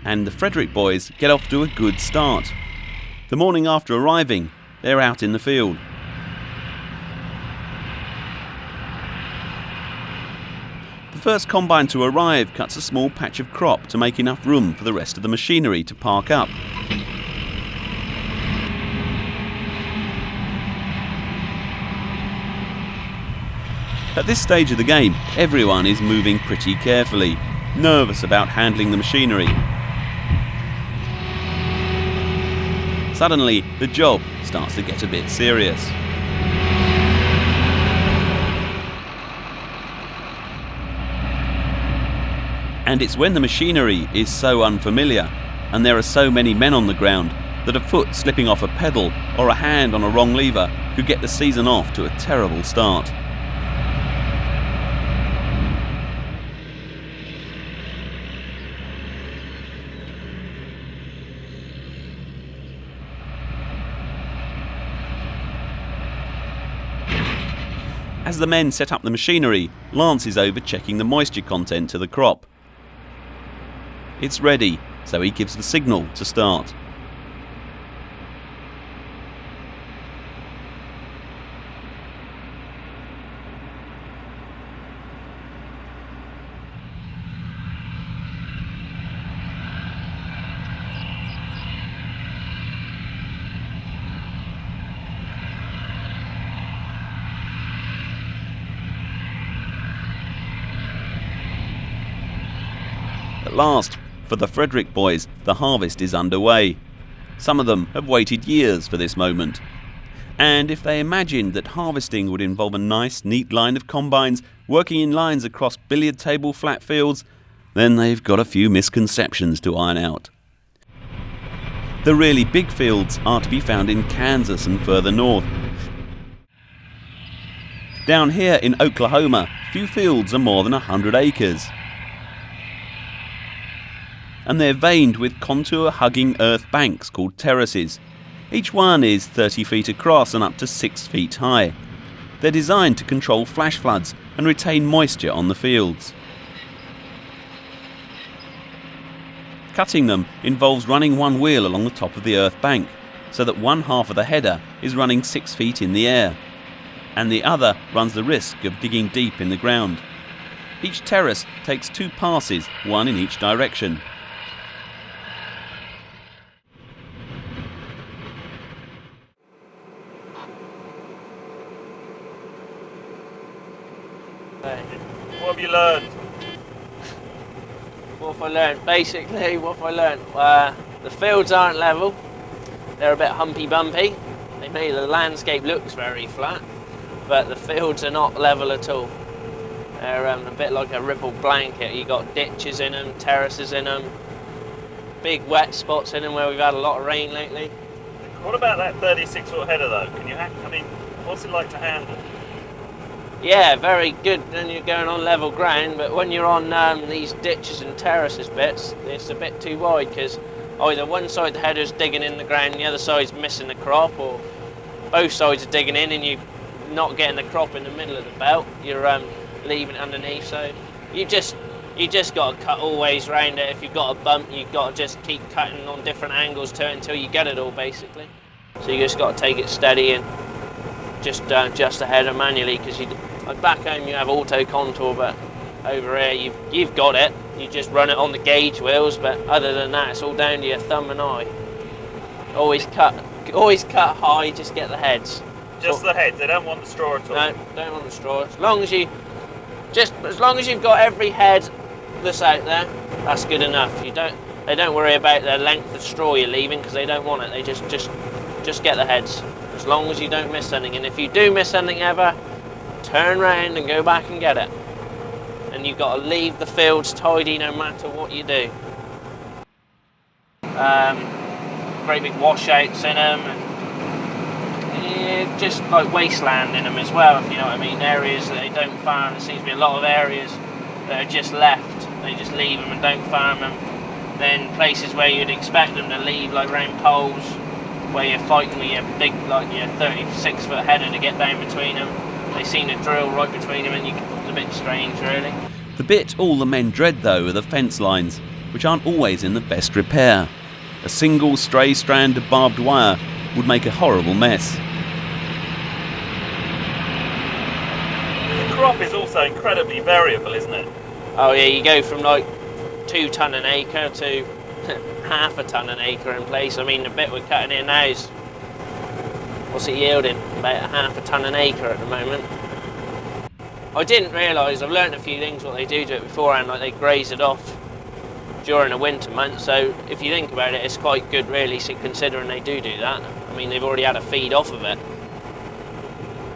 and the Frederick boys get off to a good start. The morning after arriving, they're out in the field. The first combine to arrive cuts a small patch of crop to make enough room for the rest of the machinery to park up. At this stage of the game, everyone is moving pretty carefully, nervous about handling the machinery. Suddenly, the job starts to get a bit serious. And it's when the machinery is so unfamiliar, and there are so many men on the ground, that a foot slipping off a pedal or a hand on a wrong lever could get the season off to a terrible start. As the men set up the machinery, Lance is over checking the moisture content to the crop. It's ready, so he gives the signal to start. At last, for the Frederick boys, the harvest is underway. Some of them have waited years for this moment. And if they imagined that harvesting would involve a nice, neat line of combines working in lines across billiard table flat fields, then they've got a few misconceptions to iron out. The really big fields are to be found in Kansas and further north. Down here in Oklahoma, few fields are more than 100 acres. And they're veined with contour-hugging earth banks called terraces. Each one is 30 feet across and up to 6 feet high. They're designed to control flash floods and retain moisture on the fields. Cutting them involves running one wheel along the top of the earth bank, so that one half of the header is running 6 feet in the air, and the other runs the risk of digging deep in the ground. Each terrace takes 2 passes, one in each direction. What have you learned? What have I learned? Basically, what have I learned? The fields aren't level. They're a bit humpy-bumpy. They make the landscape looks very flat, but the fields are not level at all. They're a bit like a rippled blanket. You've got ditches in them, terraces in them, big wet spots in them where we've had a lot of rain lately. What about that 36-foot header though? What's it like to handle? Yeah, very good when you're going on level ground, but when you're on these ditches and terraces bits, it's a bit too wide because either one side of the header's digging in the ground and the other side's missing the crop, or both sides are digging in and you're not getting the crop in the middle of the belt, you're leaving it underneath. So you just got to cut all ways around it. If you've got a bump, you've got to just keep cutting on different angles to it until you get it all, basically. So you just got to take it steady and just adjust the header manually, because like back home you have auto contour, but over here you've got it. You just run it on the gauge wheels, but other than that, it's all down to your thumb and eye. Always cut high. Just get the heads. Just the heads. They don't want the straw at all. No, don't want the straw. As long as you've got every head that's out there, that's good enough. They don't worry about the length of straw you're leaving, because they don't want it. They just get the heads. As long as you don't miss anything, and if you do miss anything ever, turn round and go back and get it. And you've got to leave the fields tidy no matter what you do. Great big washouts in them, and just like wasteland in them as well, if you know what I mean. Areas that they don't farm. There seems to be a lot of areas that are just left. They just leave them and don't farm them. Then places where you'd expect them to leave, like round poles, where you're fighting with your big, like your 36-foot header to get down between them. They seem to drill right between them, and it's a bit strange, really. The bit all the men dread, though, are the fence lines. which aren't always in the best repair. A single stray strand of barbed wire would make a horrible mess. The crop is also incredibly variable, isn't it? Oh yeah, you go from like 2 tonne an acre to half a tonne an acre in place. I mean, the bit we're cutting here now is, what's it yielding? About half a tonne an acre at the moment. I didn't realise, I've learnt a few things what they do to it beforehand, like they graze it off during the winter months, so if you think about it, it's quite good really, so considering they do that. I mean, they've already had a feed off of it.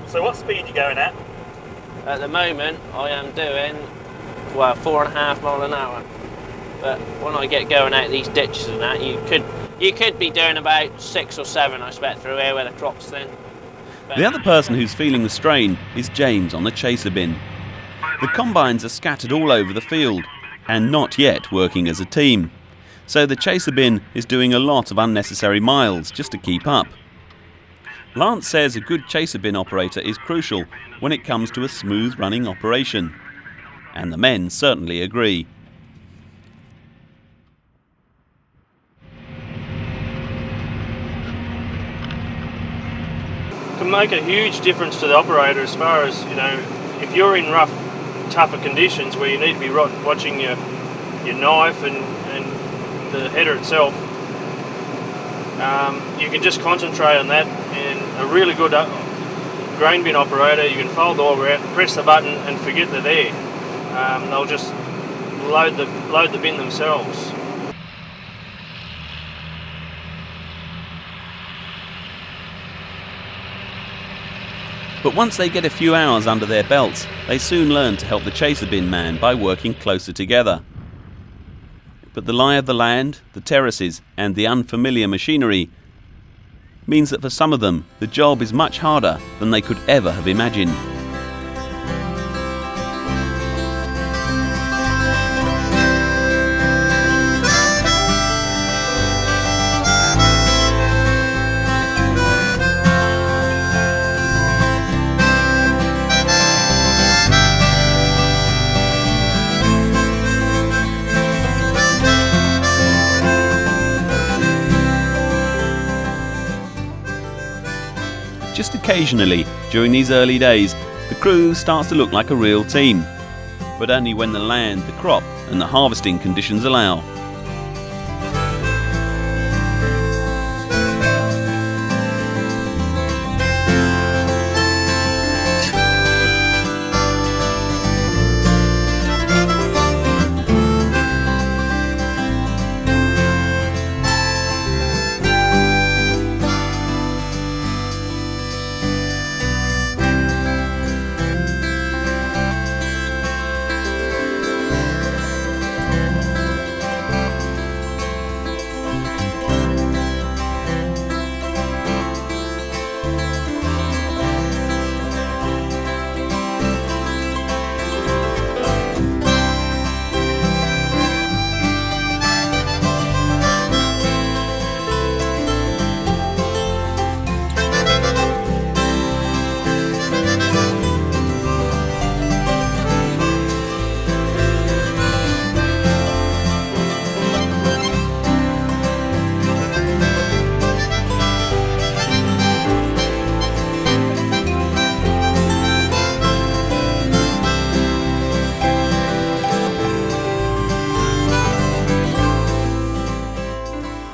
So what speed are you going at? At the moment, I am doing, well, 4.5 mile an hour. But when I get going out these ditches and that, you could be doing about 6 or 7, I expect, through here where the crop's thin. The other person who's feeling the strain is James on the chaser bin. The combines are scattered all over the field and not yet working as a team. So the chaser bin is doing a lot of unnecessary miles just to keep up. Lance says a good chaser bin operator is crucial when it comes to a smooth running operation. And the men certainly agree. Can make a huge difference to the operator as far as, you know, if you're in rough, tougher conditions where you need to be watching your knife and the header itself, you can just concentrate on that. And a really good grain bin operator, you can fold the auger out, press the button and forget they're there. They'll just load the bin themselves. But once they get a few hours under their belts, they soon learn to help the chaser bin man by working closer together. But the lie of the land, the terraces and the unfamiliar machinery means that for some of them the job is much harder than they could ever have imagined. Just occasionally, during these early days, the crew starts to look like a real team, but only when the land, the crop and the harvesting conditions allow.